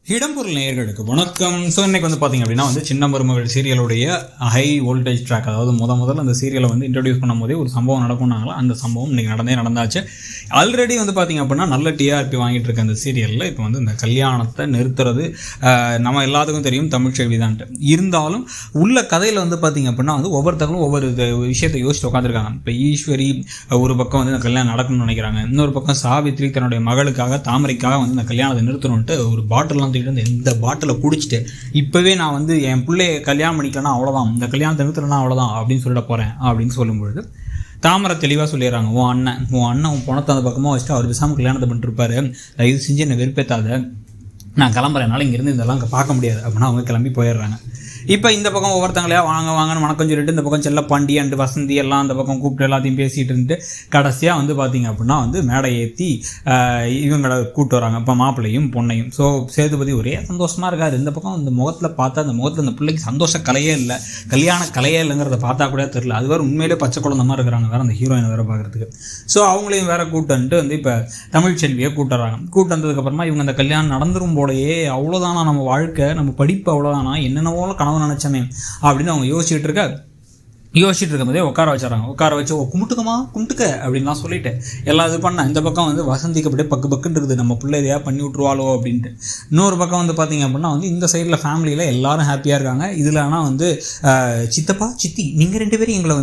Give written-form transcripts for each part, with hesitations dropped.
இடம்பொருள் நேயர்களுக்கு வணக்கம். ஸோ இன்னைக்கு வந்து பார்த்தீங்க அப்படின்னா சின்ன மருமகள் சீரியலுடைய ஹை வோல்டேஜ் ட்ராக், அதாவது முதல்ல அந்த சீரியலை இன்ட்ரடியூஸ் பண்ணும்போதே ஒரு சம்பவம் நடக்கும்னாங்களா, அந்த சம்பவம் இன்றைக்கி நடந்தாச்சு. ஆல்ரெடி பார்த்தீங்க அப்படின்னா நல்ல டிஆர்பி வாங்கிட்டு இருக்க அந்த சீரியலில் இப்போ இந்த கல்யாணத்தை நிறுத்துறது நம்ம எல்லாத்துக்கும் தெரியும், தமிழ் செல்வி தான்ட்டு. இருந்தாலும் உள்ள கதையில் பார்த்தீங்க அப்படின்னா ஒவ்வொருத்தங்களும் ஒவ்வொரு விஷயத்தை யோசிச்சு உட்காந்துருக்காங்க. இப்போ ஈஸ்வரி ஒரு பக்கம் இந்த கல்யாணம் நடக்கணும்னு நினைக்கிறாங்க, இன்னொரு பக்கம் சாவித்ரி தன்னுடைய மகளுக்காக தாமரைக்காக இந்த கல்யாணத்தை நிறுத்தணும்ட்டு ஒரு பாட்டிலாம் இந்த பாட்டிலை குடிச்சிட்டு இப்போவே நான் என் பிள்ளைய கல்யாணம் பண்ணிக்கலன்னா அவ்வளோதான், இந்த கல்யாணத்தை நிறுத்தலைன்னா அவ்வளோதான் அப்படின்னு சொல்லிட போகிறேன் அப்படின்னு சொல்லும்பொழுது தாமரை தெளிவாக சொல்லிடுறாங்க, உன் அண்ணன் உன் பணத்தை அந்த பக்கமாக வச்சுட்டு அவர் விசாமல் கல்யாணத்தை பண்ணிட்டுருப்பாரு, தயவு செஞ்சு என்னை வெறுப்பேற்றாத, நான் கிளம்புறேன், என்னால் இங்கேருந்து இதெல்லாம் அங்கே பார்க்க முடியாது அப்படின்னா அவங்க கிளம்பி போயிடுறாங்க. இப்போ இந்த பக்கம் ஒவ்வொருத்தங்களையா வாங்கன்னு வணக்கம் சொல்லிட்டு இந்த பக்கம் செல்லப்பாண்டி அண்டு வசந்தி எல்லாம் அந்த பக்கம் கூப்பிட்டு எல்லாத்தையும் பேசிகிட்டு இருந்துட்டு கடைசியாக பார்த்தீங்க அப்படின்னா மேடை ஏற்றி இவங்களை கூப்பிட்டு வராங்க, இப்போ மாப்பிள்ளையும் பொண்ணையும். ஸோ சேதுபதி ஒரே சந்தோஷமாக இருக்கார். இந்த பக்கம் இந்த முகத்தில் பார்த்தா அந்த முகத்தில் அந்த பிள்ளைக்கு சந்தோஷ கலையே இல்லை, கல்யாண கலையே இல்லைங்கிறத பார்த்தா கூட தெரியல. அது வேறு உண்மையிலே பச்சை குழந்த மாதிரி இருக்கிறாங்க வேறு அந்த ஹீரோயினை வேறு பார்க்குறதுக்கு. ஸோ அவங்களையும் வேறு கூப்பிட்டு இப்போ தமிழ் செல்வியை கூப்பிட்டு வராங்க. கூப்பிட்டு வந்ததுக்கப்புறமா இவங்க அந்த கல்யாணம் நடந்துரும் போலையே, அவ்வளோதானா நம்ம வாழ்க்கை, நம்ம படிப்பு அவ்வளோதானா, என்னென்னவோ கனவு நினைச்சமே அப்படின்னு அவங்க யோசிச்சுட்டு இருக்கும்போதே உட்கார வச்சுறாங்க. உட்கார வச்சு கும்பிட்டுக்க அப்படின்லாம் சொல்லிட்டு எல்லாம் இது பண்ண இந்த பக்கம் வசந்திக்கு அப்படியே பக்குன்னு இருக்குது, நம்ம பிள்ளை இதையா பண்ணி விட்ருவாளோ அப்படின்ட்டு. இன்னொரு பக்கம் பார்த்தீங்க அப்படின்னா இந்த சைடில் ஃபேமிலியில் எல்லாரும் ஹாப்பியாக இருக்காங்க. இதில் ஆனால் சித்தப்பா சித்தி நீங்கள் 2 பேரும் எங்களை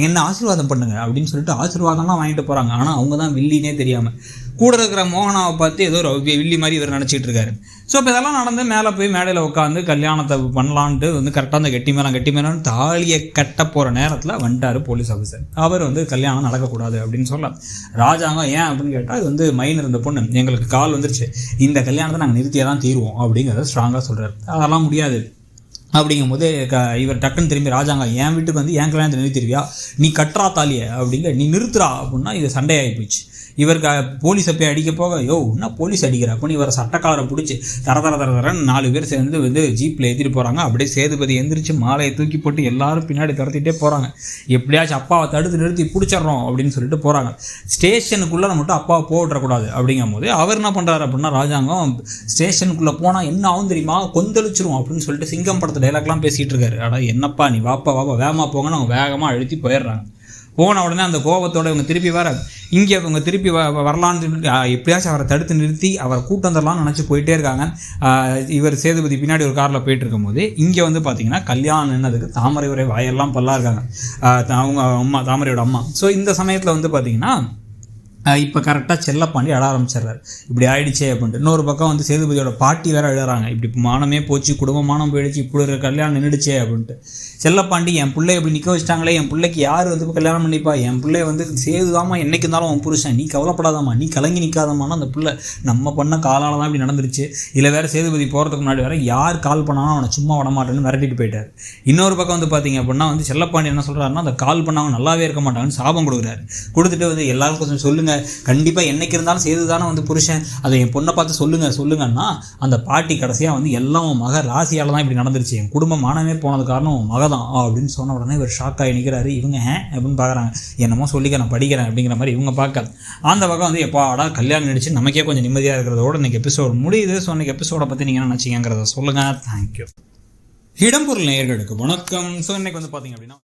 என்ன ஆசீர்வாதம் பண்ணுங்க அப்படின்னு சொல்லிட்டு ஆசீர்வாதம்லாம் வாங்கிட்டு போகிறாங்க. ஆனால் அவங்க தான் வில்லினே தெரியாமல் கூட இருக்கிற மோகனாவை பார்த்து ஏதோ வில்லி மாதிரி இவர் நினச்சிட்டு இருக்காரு. ஸோ இப்போ இதெல்லாம் நடந்து மேலே போய் மேடையில் உட்காந்து கல்யாணத்தை பண்ணலான்ட்டு கரெக்டாக அந்த கெட்டி மேலாம் தாலியை கட்ட போகிற நேரத்தில் வந்துட்டார் போலீஸ் ஆஃபீஸர். அவர் கல்யாணம் நடக்கக்கூடாது அப்படின்னு சொல்லலாம். ராஜாங்கம் ஏன் அப்படின்னு கேட்டால் இது மைனர் இருந்த பொண்ணு, எங்களுக்கு கால் வந்துருச்சு, இந்த கல்யாணத்தை நாங்கள் நிறுத்தியே தான் தீருவோம் அப்படிங்கிறத ஸ்ட்ராங்காக சொல்கிறார். அதெல்லாம் முடியாது அப்படிங்கும்போது இவர் டக்குன்னு திரும்பி ராஜாங்க என் வீட்டுக்கு என் கல்யாணத்தை நிறுத்திடுவியா, நீ கட்டுறா தாலியை அப்படிங்க, நீ நிறுத்துறா அப்படின்னா இது சண்டையாகி போச்சு. இவருக்கு போலீஸை போய் அடிக்க போக, என்ன போலீஸ் அடிக்கிற அப்படின்னு இவரை சட்டக்காலரை பிடிச்சி தரன்னு 4 பேர் சேர்ந்து ஜீப்பில் ஏற்றிட்டு போகிறாங்க. அப்படியே சேதுபதி எந்திரிச்சு மாலையை தூக்கி போட்டு எல்லாரும் பின்னாடி துரத்திட்டே போகிறாங்க. எப்படியாச்சும் அப்பாவை தடுத்து நிறுத்தி பிடிச்சிட்றோம் அப்படின்னு சொல்லிட்டு போகிறாங்க. ஸ்டேஷனுக்குள்ளே மட்டும் அப்பாவை போட்டுறக்கூடாது அப்படிங்கும் போது அவர் என்ன பண்ணுறாரு அப்படின்னா ராஜாங்கம் ஸ்டேஷனுக்குள்ளே போனால் என்ன ஆகும் தெரியுமா, கொந்தளிச்சிரும் அப்படின்னு சொல்லிட்டு சிங்கம் படத்தை டைலாக்லாம் பேசிகிட்டு இருக்காரு. ஆனால் என்னப்பா நீ வாப்பா வேகமாக போங்கன்னு அவங்க வேகமாக அழுத்தி போயிடுறாங்க. போன உடனே அந்த கோபத்தோடு இவங்க திருப்பி இங்கே அவங்க திருப்பி வரலான்னு எப்படியாச்சும் அவரை தடுத்து நிறுத்தி அவரை கூட்டம் வந்துடலாம்னு நினச்சி போயிட்டே இருக்காங்க. இவர் சேதுபதி பின்னாடி ஒரு காரில் போயிட்டு இருக்கும்போது இங்கே பார்த்தீங்கன்னா கல்யாணம் என்னதுக்கு தாமரை உரை வாயெல்லாம் பல்லா இருக்காங்க அவங்க அம்மா, தாமரையோட அம்மா. ஸோ இந்த சமயத்தில் பார்த்தீங்கன்னா இப்போ கரெக்டாக செல்லப்பாண்டி அழ ஆரம்பிச்சிடுறாரு, இப்படி ஆயிடுச்சே அப்படின்ட்டு. இன்னொரு பக்கம் சேதுபதியோட பாட்டி வேறு எழுதுறாங்க, இப்படி மானமே போச்சு, குடும்பமானம் போயிடுச்சு, இப்படி ஒரு கல்யாணம் நின்றுடுச்சே அப்படின்ட்டு. செல்லப்பாண்டி என் பிள்ளை இப்படி நிற்க வச்சிட்டாங்களே, என் பிள்ளைக்கு யார் கல்யாணம் பண்ணிப்பா, என் பிள்ளை சேதுதாமா என்னைக்கு இருந்தாலும் அவன் புருஷன், நீ கவலைப்படாதாம்மா, நீ கலங்கி நிற்காதம்மானா அந்த பிள்ளை நம்ம பண்ண காலால் தான் இப்படி நடந்துருச்சு. இல்லை வேறு சேதுபதி போகிறதுக்கு முன்னாடி வேறு யார் கால் பண்ணாலும் அவனை சும்மா விடமாட்டேன்னு மிரட்டிட்டு போயிட்டார். இன்னொரு பக்கம் பார்த்தீங்க அப்படின்னா செல்லப்பாண்டி என்ன சொல்கிறாருன்னா, அந்த கால் பண்ணவங்க நல்லாவே இருக்க மாட்டாங்கன்னு சாபம் கொடுக்குறாரு. கொடுத்துட்டு எல்லாரும் கொஞ்சம் சொல்லுங்கள், கண்டிப்பாக என்னைக்கு இருந்தாலும் சேதுதானே புருஷன், அதை என் பொண்ணை பார்த்து சொல்லுங்கன்னா அந்த பாட்டி கடைசியாக எல்லாம் மக ராசியால் தான் இப்படி நடந்துருச்சு, என் குடும்பம் மானமே போனது காரணம் மக தான் அப்படின்னு சொன்ன உடனே இவர் ஷாக் ஆகி நிற்கிறாரு. இவங்க அப்படின்னு பார்க்குறாங்க, என்னமோ சொல்லிக்க நான் படிக்கிறேன் அப்படிங்கிற மாதிரி இவங்க பார்க்க அந்த பக்கம் எப்பாடா கல்யாணம் நடிச்சு நமக்கே கொஞ்சம் நிம்மதியாக இருக்கிறதோட இன்றைக்கி எபிசோடு முடியுது. ஸோ இன்றைக்கி எபிசோடை பற்றி நீங்கள் என்ன நினச்சிங்கிறத சொல்லுங்கள். தேங்க்யூ. இடம்பொருள் நேயர்களுக்கு வணக்கம். ஸோ இன்றைக்கி பார்த்தீங்க அப்படின்னா